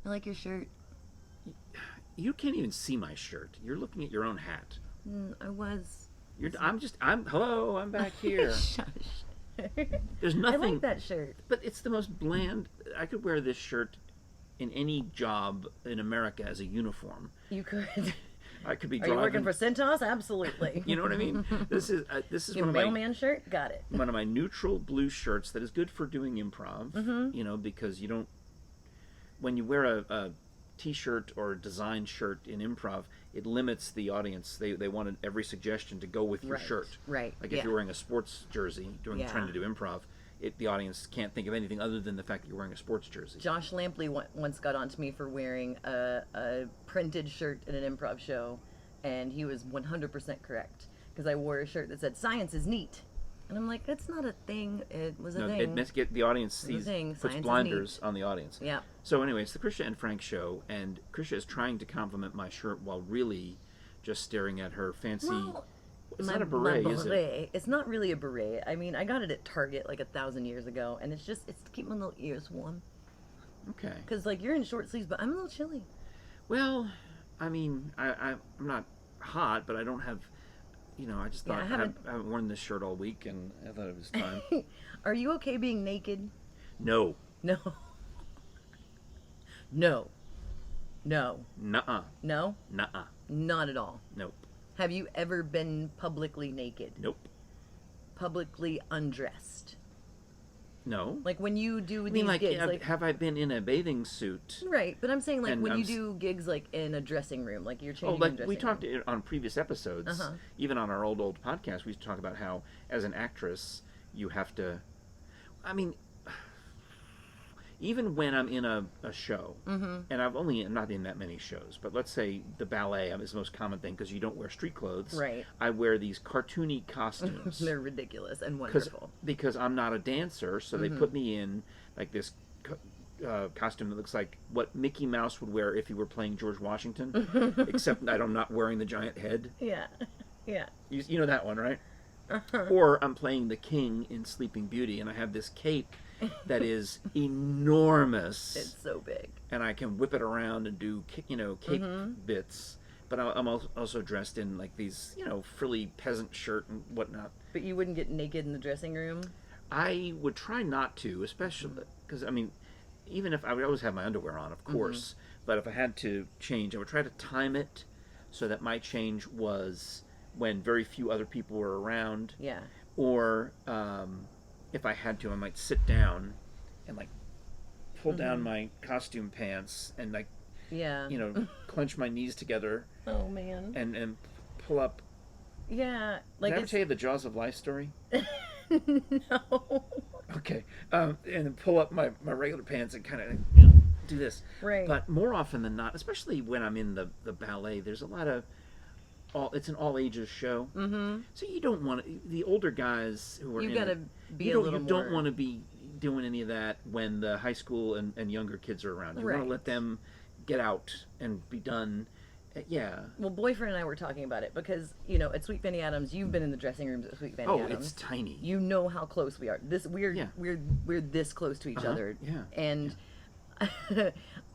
I like your shirt. You can't even see my shirt. You're looking at your own hat. I was. Hello, I'm back here. Shush. There's I like nothing, that shirt. but it's the most bland. I could wear this shirt in any job in America as a uniform. You could. I could be Are you working driving. for Centos? Absolutely. You know what I mean? This is Your one of my mailman shirt? Got it. one of my neutral blue shirts that is good for doing improv. You know, because you don't when you wear a t-shirt or a design shirt in improv, it limits the audience. They wanted every suggestion to go with your Right. shirt. Right. Like if Yeah. you're wearing a sports jersey trying to do improv, the audience can't think of anything other than the fact that you're wearing a sports jersey. Josh Lampley once got onto me for wearing a printed shirt in an improv show, and he was 100% correct because I wore a shirt that said "Science is neat," and I'm like, "That's not a thing. It was a No, thing." it makes the audience It was a thing. puts Science is blinders on the audience. Yeah. So anyway, it's the Krisha and Frank show, and Krisha is trying to compliment my shirt while really just staring at her fancy. Well, It's not a beret, is it? It's not really a beret. I mean, I got it at Target like 1,000 years ago, and it's to keep my little ears warm. Okay. Because like you're in short sleeves, but I'm a little chilly. Well, I mean, I'm not hot, but I don't have. You know, I just Yeah, thought I I haven't- haven't worn this shirt all week, and I thought it was time. Are you okay being naked? No. No. No. No. Nuh-uh. No? Nuh-uh. Not at all. Nope. Have you ever been publicly naked? Nope. Publicly undressed? No. Like when you do I these mean, like, gigs, have I been in a bathing suit? right? But I'm saying like And when I'm you do gigs like in a dressing room, like you're changing. Oh, like a dressing we talked room. on previous episodes, Uh-huh. even on our old podcast, we used to talk about how, as an actress, you have to. I mean, even when I'm in a show, and I've only not in that many shows, but let's say the ballet is the most common thing because you don't wear street clothes. Right. I wear these cartoony costumes. They're ridiculous and wonderful. Because I'm not a dancer, so they put me in like this costume that looks like what Mickey Mouse would wear if he were playing George Washington, except that I'm not wearing the giant head. Yeah. Yeah. You know that one, right? Or I'm playing the king in Sleeping Beauty, and I have this cape that is enormous, It's so big. and I can whip it around and do cape bits. But I'm also dressed in like these frilly peasant shirt and whatnot. But you wouldn't get naked in the dressing room? I would try not to, especially because I mean, even if I would always have my underwear on, of course. But if I had to change, I would try to time it so that my change was when very few other people were around. Yeah. Or if I had to, I might sit down and like pull down my costume pants and like Yeah. clench my knees together Oh man. and pull up. Yeah. Did Like I ever tell you the Jaws of Life story? No. Okay. And then pull up my regular pants and kind of do this. Right. But more often than not, especially when I'm in the ballet, there's a lot of it's an all ages show. Mm-hmm. So you don't want the older guys who are You in gotta it, be you a don't, little you more. don't want to be doing any of that when the high school and younger kids are around. You want Right. to let them get out and be done. Yeah. Well, boyfriend and I were talking about it because at Sweet Benny Adams, you've been in the dressing rooms at Sweet Benny Oh, Adams. it's tiny. You know how close we are. We're Yeah. we're this close to each other. Yeah. And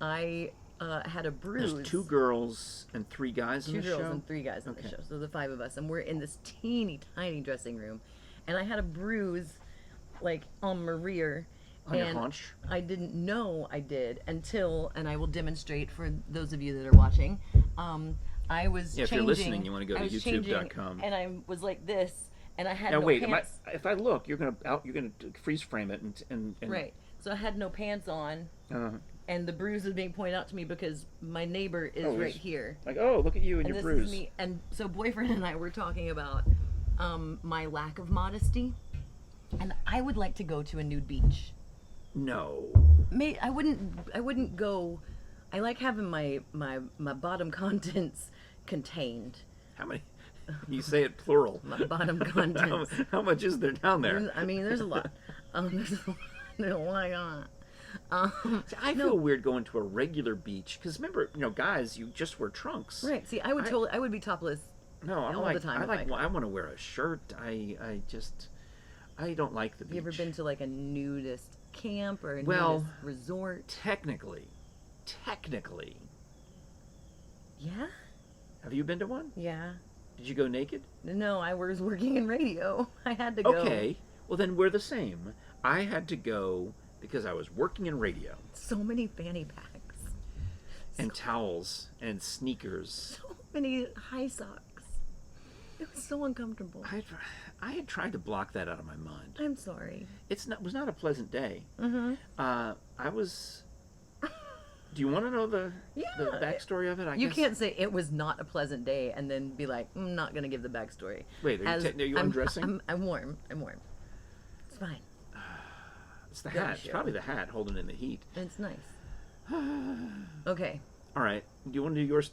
I had a bruise. There's 2 girls and 3 guys in Two the girls show. and 3 guys in the Okay. show. So the 5 of us, and we're in this teeny tiny dressing room, and I had a bruise, like on my rear. On your and haunch? I didn't know I did until, and I will demonstrate for those of you that are watching. I was Yeah, if changing. you're listening, you want to go to I was youtube.com. changing, and I was like this, and I had Now no wait, pants. if I look, you're gonna freeze frame it and Right. So I had no pants on, and the bruise was being pointed out to me because my neighbor is Oh, right it's- here. like, oh, look at you and And your this bruise. is me. And so boyfriend and I were talking about my lack of modesty, and I would like to go to a nude beach. No. I wouldn't go. I like having my bottom contents contained. How many? You say it plural. My bottom contents. How much is there down there? I mean, there's a lot. There's a lot going on. See, I feel weird going to a regular beach because remember, guys, you just wear trunks. Right. See, I would be topless. No, I'm all like, the time I if like. I could. I want to wear a shirt. I don't like the beach. You ever been to like a nudist camp or a Well, nudist resort? Technically, technically. Yeah? Have you been to one? Yeah. Did you go naked? No, I was working in radio. I had to go. Okay. Well, then we're the same. I had to go because I was working in radio. So many fanny packs. And towels and sneakers. So many high socks. It was so uncomfortable. I had tried to block that out of my mind. I'm sorry. It was not a pleasant day. Mm-hmm. I was. Do you want to know the backstory of it? You can't say it was not a pleasant day and then be like, I'm not going to give the backstory. Wait, are you undressing? I'm warm. It's fine. It's the hat. It's probably the hat holding in the heat. It's nice. Okay. All right. Do you want to do yours?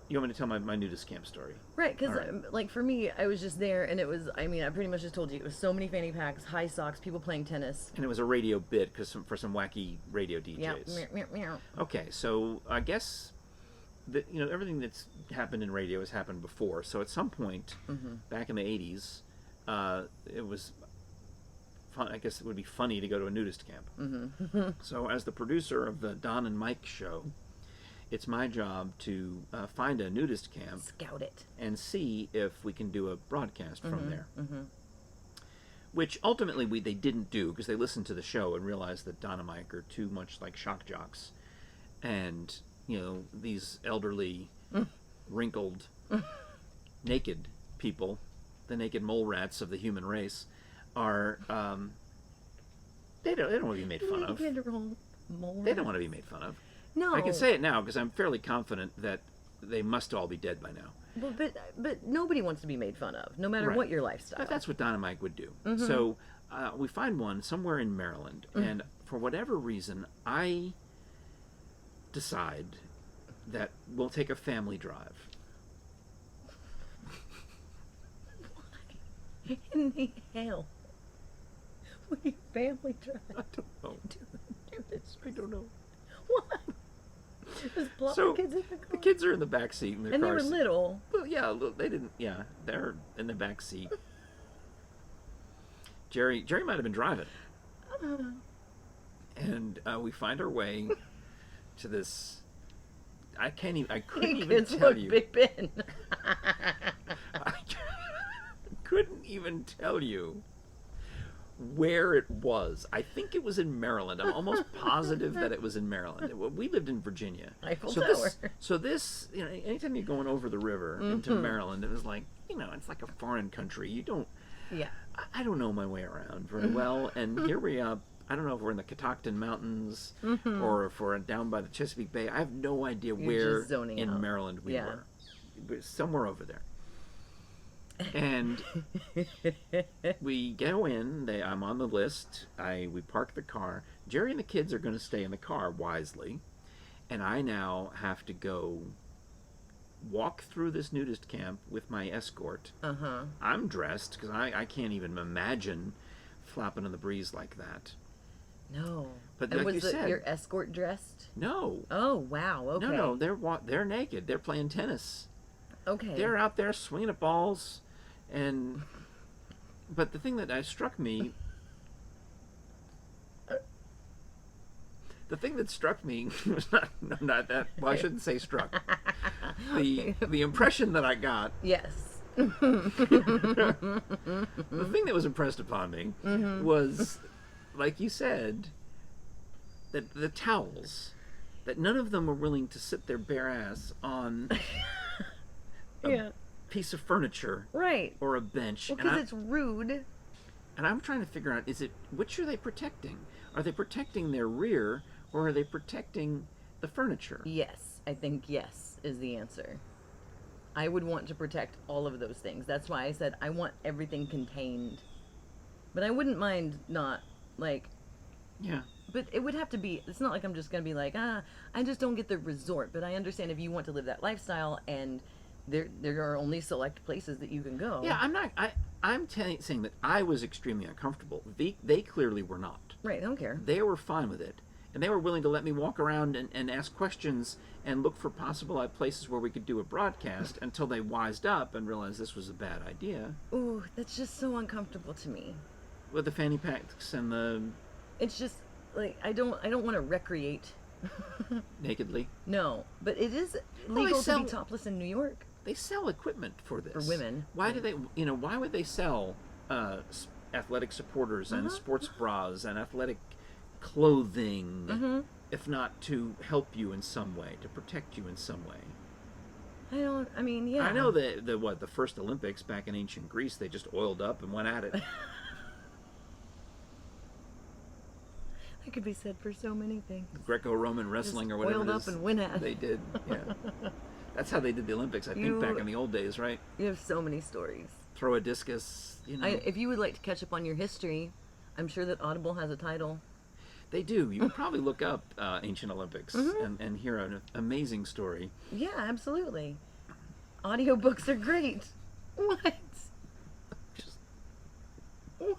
You want me to tell my Nudist Camp story? Right, because like for me, I was just there, and it was. I mean, I pretty much just told you it was so many fanny packs, high socks, people playing tennis, and it was a radio bit for some wacky radio DJs. Yeah. Meow, meow. Okay, so I guess that everything that's happened in radio has happened before. So at some point back in the '80s, it was. I guess it would be funny to go to a nudist camp. Mm-hmm. So as the producer of the Don and Mike show, it's my job to find a nudist camp, scout it, and see if we can do a broadcast from there. Mm-hmm. Which ultimately they didn't do because they listened to the show and realized that Don and Mike are too much like shock jocks, and these elderly, wrinkled, naked people, the naked mole rats of the human race, are they don't want to be made fun of. They don't want to be made fun of. No, I can say it now because I'm fairly confident that they must all be dead by now. But nobody wants to be made fun of, no matter what your lifestyle. But that's what Don and Mike would do. So we find one somewhere in Maryland, and for whatever reason, I decide that we'll take a family drive. Why in the hell would your family drive? I don't know. Do this? I don't know. Why? Just plop the kids in the car. The kids are in the back seat in their car. And they were little. Well, yeah, they didn't. Yeah, they're in the back seat. Jerry might have been driving. And we find our way to this. I couldn't even tell you. Big Ben. I couldn't even tell you where it was. I think it was in Maryland. I'm almost positive that it was in Maryland. We lived in Virginia. Eiffel Tower. So this, anytime you're going over the river into Maryland, it was like, it's like a foreign country. You don't. Yeah. I don't know my way around very well, and here we are. I don't know if we're in the Catoctin Mountains or if we're down by the Chesapeake Bay. I have no idea where in Maryland we were. But somewhere over there. And we go in. I'm on the list. We park the car. Jerry and the kids are going to stay in the car wisely, and I now have to go walk through this nudist camp with my escort. I'm dressed because I can't even imagine flapping in the breeze like that. No. But and like was you said, your escort dressed? No. Oh wow. Okay. No, they're naked. They're playing tennis. Okay. They're out there swinging at balls. But the thing that struck me was not that. Well, I shouldn't say struck. The impression that I got. Yes. The thing that was impressed upon me was, like you said, that the towels, that none of them were willing to sit their bare ass on. Piece of furniture, right, or a bench, because it's rude. And I'm trying to figure out: which are they protecting? Are they protecting their rear, or are they protecting the furniture? Yes, I think yes is the answer. I would want to protect all of those things. That's why I said I want everything contained. But I wouldn't mind not like. Yeah. But it would have to be. It's not like I'm just gonna be like, I just don't get the resort. But I understand if you want to live that lifestyle and. There are only select places that you can go. Yeah, I'm saying that I was extremely uncomfortable. They clearly were not. Right, I don't care. They were fine with it. And they were willing to let me walk around and ask questions and look for possible places where we could do a broadcast until they wised up and realized this was a bad idea. Ooh, that's just so uncomfortable to me. With the fanny packs and the... It's just, like, I don't want to recreate nakedly. No, but it is Well, legal to sell- be topless in New York. They sell equipment for this. For women. Why do they? Why would they sell athletic supporters and sports bras and athletic clothing, if not to help you in some way, to protect you in some way? I mean, yeah. I know the first Olympics back in ancient Greece, they just oiled up and went at it. That could be said for so many things. Greco-Roman wrestling Just or whatever oiled it up is. and went at it. They did, yeah. That's how they did the Olympics, I think, back in the old days, right? You have so many stories. Throw a discus, If you would like to catch up on your history, I'm sure that Audible has a title. They do. You can probably look up ancient Olympics and hear an amazing story. Yeah, absolutely. Audiobooks are great. What? Just, What?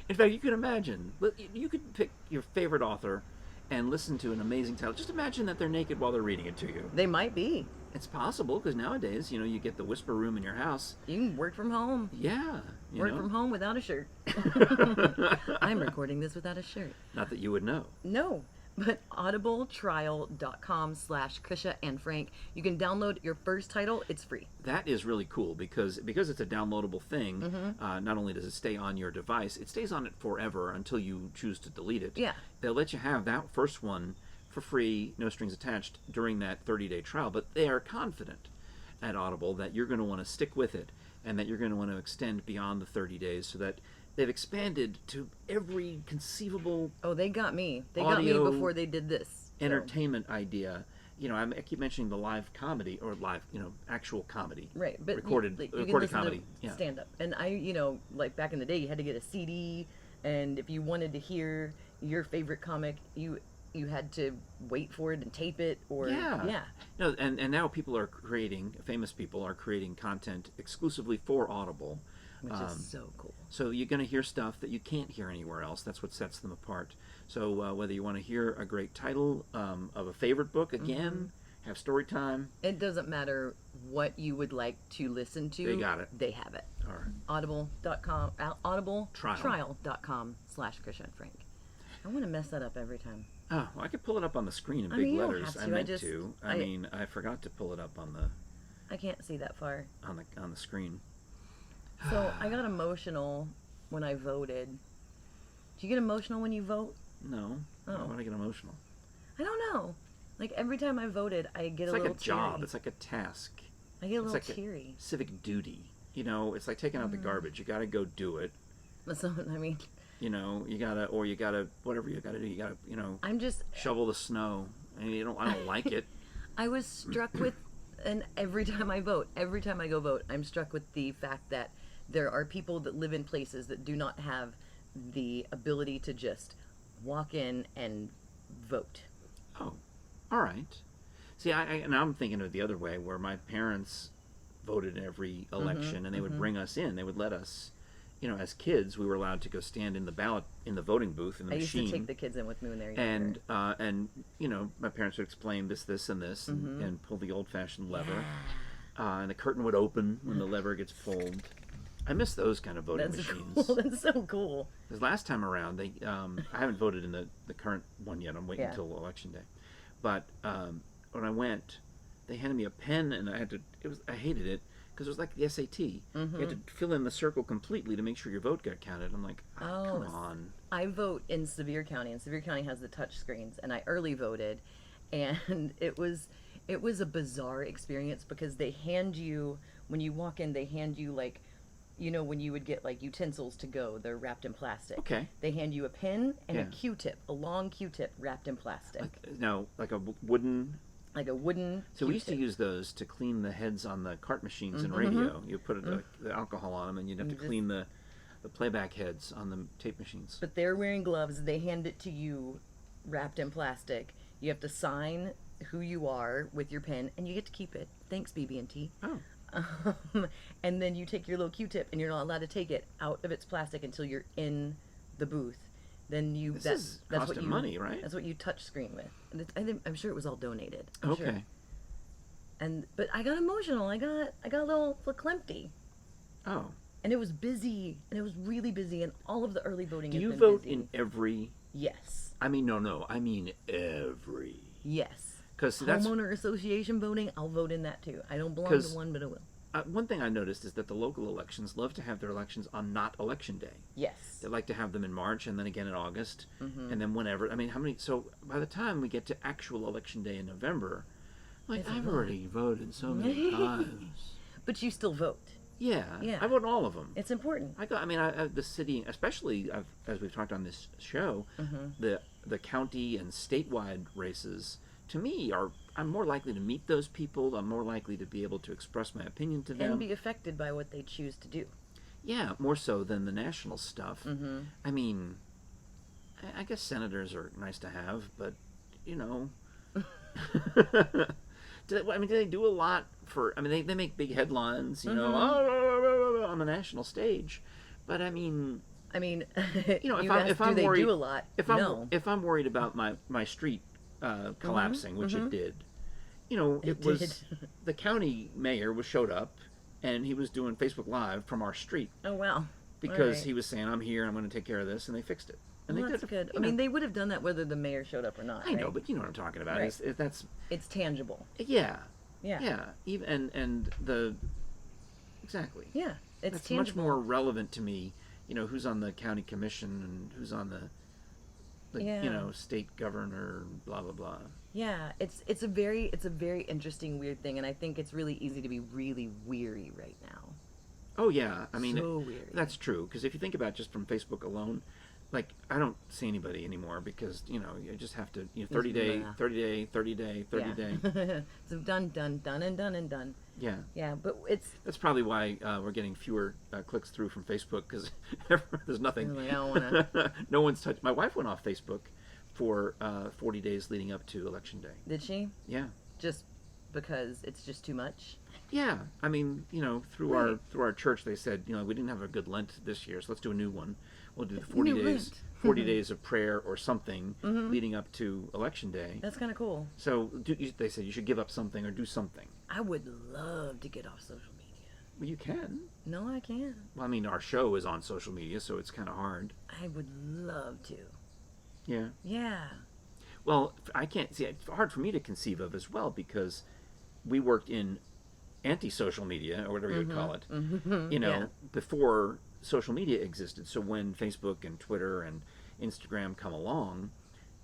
in fact, you can imagine. You could pick your favorite author and listen to an amazing title. Just imagine that they're naked while they're reading it to you. They might be. It's possible because nowadays, you get the whisper room in your house. You can work from home. Yeah. Work from home without a shirt. I'm recording this without a shirt. Not that you would know. No, but audibletrial.com/Krisha and Frank. You can download your first title. It's free. That is really cool because it's a downloadable thing. Not only does it stay on your device, it stays on it forever until you choose to delete it. Yeah. They'll let you have that first one for free, no strings attached, during that 30-day trial. But they are confident at Audible that you're going to want to stick with it and that you're going to want to extend beyond the 30 days so that they've expanded to every conceivable Oh, they got me. They Audio got me before they did this. So. entertainment idea. I keep mentioning the live comedy or live, actual comedy. Right, but recorded you can recorded listen comedy. to Yeah. stand up. And like back in the day, you had to get a CD, and if you wanted to hear your favorite comic, you had to wait for it and tape it, or Yeah. No, and now famous people are creating content exclusively for Audible. which is so cool. So you're going to hear stuff that you can't hear anywhere else. That's what sets them apart. So whether you want to hear a great title of a favorite book, again, have story time. It doesn't matter what you would like to listen to. They got it. They have it. All right. Audible.com, audibletrial.com/Krisha and Frank. I want to mess that up every time. Oh, well, I could pull it up on the screen in I big mean, you don't letters. have I to. meant to. I forgot to pull it up on the I can't see that far. on the screen. So I got emotional when I voted. Do you get emotional when you vote? No. Oh. Why would I get emotional? I don't know. Like every time I voted, I get It's a like little a job. teary. It's like a task. I get a It's little like teary. a civic duty. It's like taking out the garbage. You got to go do it. So I mean, You gotta, whatever you gotta do. You gotta, I'm just. shovel the snow. I don't like it. I was struck with, and every time I vote, every time I go vote, I'm struck with the fact that there are people that live in places that do not have the ability to just walk in and vote. Oh, all right. See, now I'm thinking of it the other way, where my parents voted in every election, and they would bring us in. They would let us, as kids, we were allowed to go stand in the voting booth in the I machine. used to take the kids in with me when they were younger. And my parents would explain this, and this, and pull the old-fashioned lever, and the curtain would open when the lever gets pulled. I miss those kind of voting That's machines. cool. That's so cool. Because last time around, I haven't voted in the current one yet. I'm waiting until election day. But when I went, they handed me a pen, and I hated it because it was like the SAT. You had to fill in the circle completely to make sure your vote got counted. I'm like, come on. I vote in Sevier County, and Sevier County has the touch screens, and I early voted, and it was a bizarre experience because they hand you, when you walk in, they hand you like, when you would get like utensils to go, they're wrapped in plastic. Okay. They hand you a pen and a Yeah. Q-tip, a long Q-tip wrapped in plastic. Like a wooden. Like a wooden So we used to Q-tip. use those to clean the heads on the cart machines and radio. You put the alcohol on them, and you'd have to clean the playback heads on the tape machines. But they're wearing gloves. They hand it to you wrapped in plastic. You have to sign who you are with your pen, and you get to keep it. Thanks, BB&T. Oh. And then you take your little Q-tip, and you're not allowed to take it out of its plastic until you're in the booth. Then This is costing money, right? That's what you touch screen with. And I'm sure it was all donated. Okay. Sure. But I got emotional. I got a little verklempt. Oh. And it was busy, and it was really busy, and all of the early voting Do has you been vote busy. in every? Yes. I mean, no. I mean every. Yes. Because that's Homeowner association voting, I'll vote in that too. I don't belong to 'cause- one, but I will. one thing I noticed is that the local elections love to have their elections on not election day. Yes. They like to have them in March and then again in August, Mm-hmm. and then whenever. I mean, how many? So by the time we get to actual election day in November, like It's a I've lot. already voted so many times. But you still vote. Yeah, Yeah. I vote in all of them. It's important. The city, especially as we've talked on this show, the county and statewide races. To me, I'm more likely to meet those people. I'm more likely to be able to express my opinion to them. And be affected by what they choose to do. Yeah, more so than the national stuff. Mm-hmm. I mean, I guess senators are nice to have, but you know, do they do a lot for? I mean, they make big headlines, you know, on the national stage. But I mean, you know, if I'm do worried, they do a lot? No. if I'm worried about my street collapsing, which it did, you know, It was did. the county mayor showed up, and he was doing Facebook Live from our street Oh, wow. because Alright. he was saying, "I'm here, I'm going to take care of this," and they fixed it. And Well, they that's did. good. You I mean, know. they would have done that whether the mayor showed up or not. I know, right? but you know what I'm talking about. Right. That's It's tangible. yeah, Yeah. yeah. Even and the exactly. Yeah. It's That's tangible. much more relevant to me. You know, who's on the county commission and who's on the Yeah. you know, state governor, blah blah blah. Yeah, it's a very interesting weird thing, and I think it's really easy to be really weary right now. Oh yeah, I mean So weird. that's true because if you think about it just from Facebook alone, like I don't see anybody anymore because you know you just have to 30 day, Yeah. 30 day, 30 day, 30 Yeah. day. So done, and done. Yeah, Yeah, but it's that's probably why we're getting fewer clicks through from Facebook because there's nothing. like, I don't wanna. No one's touched. My wife went off Facebook for 40 days leading up to Election Day. Did she? Yeah. Just because it's just too much. Yeah, I mean, you know, through Right. our church, they said, you know, we didn't have a good Lent this year, so let's do a new one. We'll do the 40 New days, Lent. 40 days of prayer or something leading up to Election Day. That's kind of cool. So they said you should give up something or do something. I would love to get off social media. Well, you can. No, I can't. Well, I mean, our show is on social media, so it's kind of hard. I would love to. Yeah. Yeah. Well, I can't see. It's hard for me to conceive of as well because we worked in anti-social media or whatever you would call it. You know, Yeah. before social media existed. So when Facebook and Twitter and Instagram come along,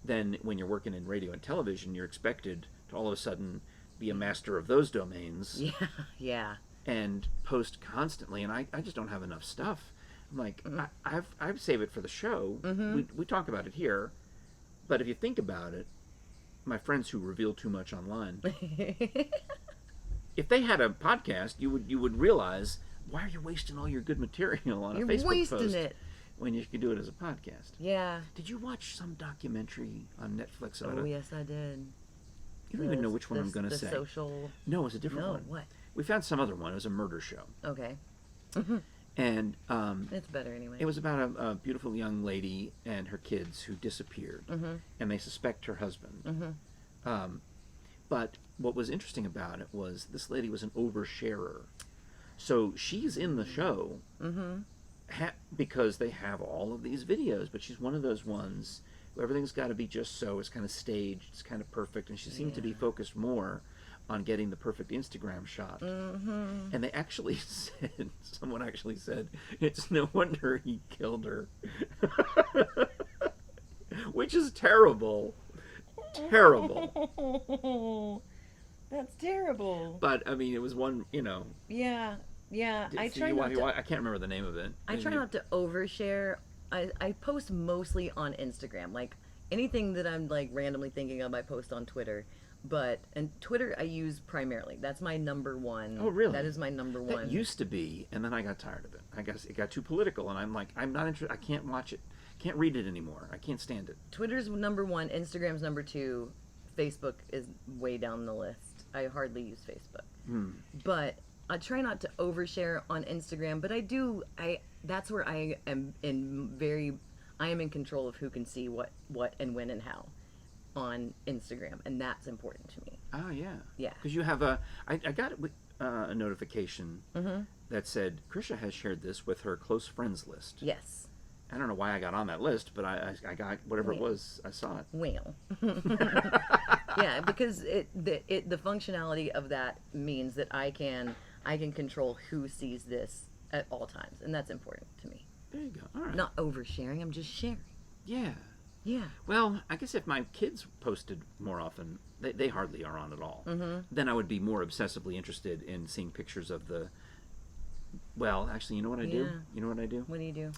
then when you're working in radio and television, you're expected to all of a sudden be a master of those domains Yeah. Yeah. and post constantly. And I just don't have enough stuff. I'm like, I've saved it for the show. We talk about it here. But if you think about it, my friends who reveal too much online, if they had a podcast, you would realize, why are you wasting all your good material on You're a Facebook wasting post it. when you could do it as a podcast? Yeah. Did you watch some documentary on Netflix about Oh, it? yes, I did. You don't even know which one I'm going to the say. Social. No, it was a different No, one. what? We found some other one. It was a murder show. Okay. And It's better anyway. it was about a beautiful young lady and her kids who disappeared. And they suspect her husband. But what was interesting about it was this lady was an oversharer. So she's in the show because they have all of these videos, but she's one of those ones where everything's got to be just so. It's kind of staged. It's kind of perfect. And she seemed to be focused more on getting the perfect Instagram shot. And they actually said, someone actually said, it's no wonder he killed her. Which is terrible. Terrible. That's terrible. But, I mean, it was one, you know. Yeah. Yeah. I See, try not to. I can't remember the name of it. I try not to overshare. I post mostly on Instagram. Like anything that I'm like randomly thinking of, I post on Twitter. And Twitter I use primarily. That's my number one. Oh, really? That is my number one. That used to be, and then I got tired of it. I guess it got too political, and I'm like, I'm not interested. I can't watch it. Can't read it anymore. I can't stand it. Twitter's number one. Instagram's number two. Facebook is way down the list. I hardly use Facebook. But I try not to overshare on Instagram. But I do. That's where I am in control of who can see what and when and how on Instagram, and that's important to me. Oh, yeah. Yeah. Because you have I got a notification that said Krisha has shared this with her close friends list. Yes. I don't know why I got on that list, but I got whatever it Well. was. I saw it. Well, yeah, because the functionality of that means that I can control who sees this at all times, and that's important to me. There you go. All right. Not oversharing. I'm just sharing. Yeah. Yeah. Well, I guess if my kids posted more often, they hardly are on at all. Mm-hmm. Then I would be more obsessively interested in seeing pictures of the. Well, actually, you know what I do? Yeah. You know what I do? What do you do?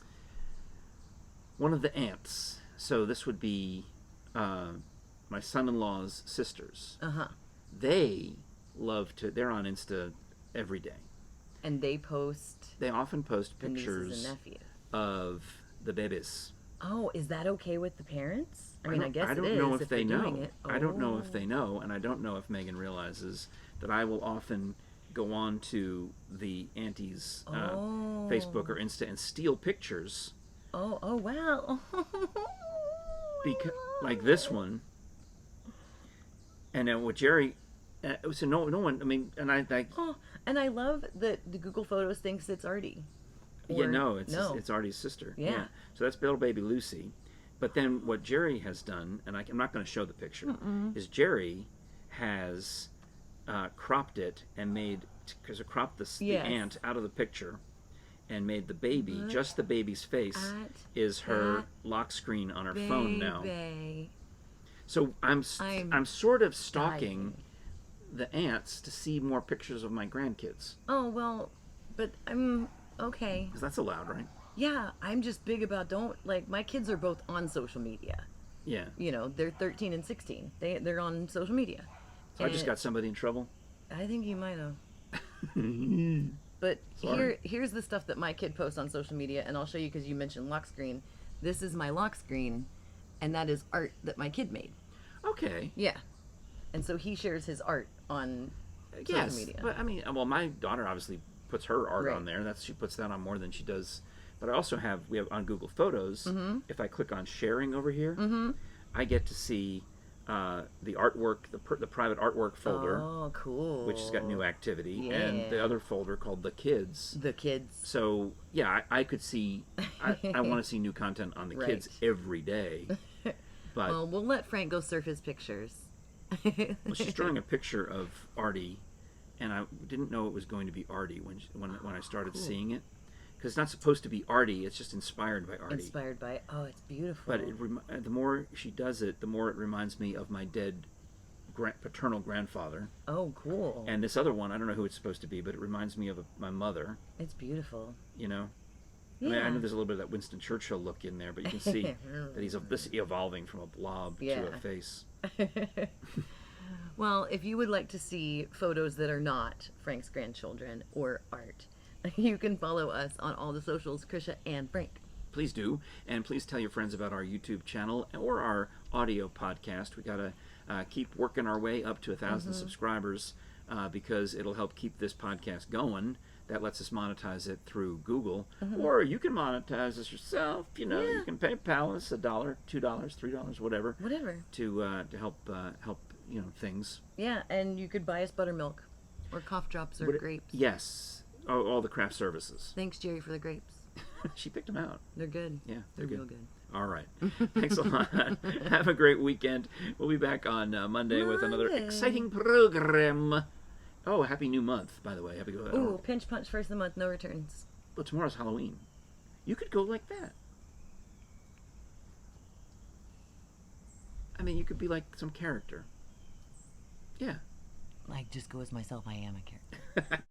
One of the aunts. So this would be my son-in-law's sisters. Uh-huh. They love to. They're on Insta every day. And they post They often post the nieces pictures and nephews. of the babies. Oh, is that okay with the parents? I mean, I guess I don't it is know if they they're doing know. it. I don't know if Oh. they know, and I don't know if Megan realizes that I will often go on to the auntie's Oh. Facebook or Insta and steal pictures, Oh, wow. like this one. And then with Jerry, so no one. I mean, and I like. Oh, and I love that the Google Photos thinks it's Artie. Yeah, Or- no, it's Artie's sister. Yeah. So that's little baby Lucy. But then what Jerry has done, and I'm not going to show the picture, is Jerry has cropped it and made, because it cropped the Yes. aunt out of the picture and made the baby, Look just the baby's face, at is her that lock screen on her phone now. Baby. So I'm sort of stalking diving. the aunts to see more pictures of my grandkids. Oh, well, but I'm okay. Because that's allowed, right? Yeah, I'm just big about my kids are both on social media. Yeah. You know, they're 13 and 16. They're on social media. So I just And got somebody in trouble. I think you might have. But Sorry. here's the stuff that my kid posts on social media, and I'll show you because you mentioned lock screen. This is my lock screen, and that is art that my kid made. Okay. Yeah, and so he shares his art on social Yes, media. but I mean, well, my daughter obviously puts her art Right. on there. She puts that on more than she does. But I also we have on Google Photos. Mm-hmm. If I click on sharing over here, I get to see the artwork, the private artwork folder, Oh, cool. which has got new activity, and the Yeah. other folder called the kids. The kids. So yeah, I could see. I want to see new content on the kids Right. every day. But Well, we'll let Frank go surf his pictures. well, she's drawing a picture of Artie, and I didn't know it was going to be Artie when I started Cool. seeing it, because it's not supposed to be Artie. It's just inspired by Artie. Inspired by. Oh, it's beautiful. But the more she does it, the more it reminds me of my dead paternal grandfather. Oh, cool. And this other one, I don't know who it's supposed to be, but it reminds me of my mother. It's beautiful. You know. Yeah. I mean, I know there's a little bit of that Winston Churchill look in there, but you can see that he's evolving from a blob Yeah. to a face. Well, if you would like to see photos that are not Frank's grandchildren or art, you can follow us on all the socials, Krisha and Frank. Please do, and please tell your friends about our YouTube channel or our audio podcast. We gotta keep working our way up to 1,000 subscribers because it'll help keep this podcast going. That lets us monetize it through Google, or you can monetize us yourself. You know, Yeah. you can PayPal us $1, $2, $3, whatever, Whatever. to help things. Yeah, and you could buy us buttermilk or cough drops or What- grapes. Yes, all the craft services. Thanks, Jerry, for the grapes. She picked them out. They're good. Yeah, They're they're real good. good. All right. Thanks a lot. Have a great weekend. We'll be back on Monday with another Monday. exciting program. Oh, happy new month, by the way. Happy Ooh, pinch punch first of the month, no returns. Well, tomorrow's Halloween. You could go like that. I mean, you could be like some character. Yeah. Like, just go as myself, I am a character.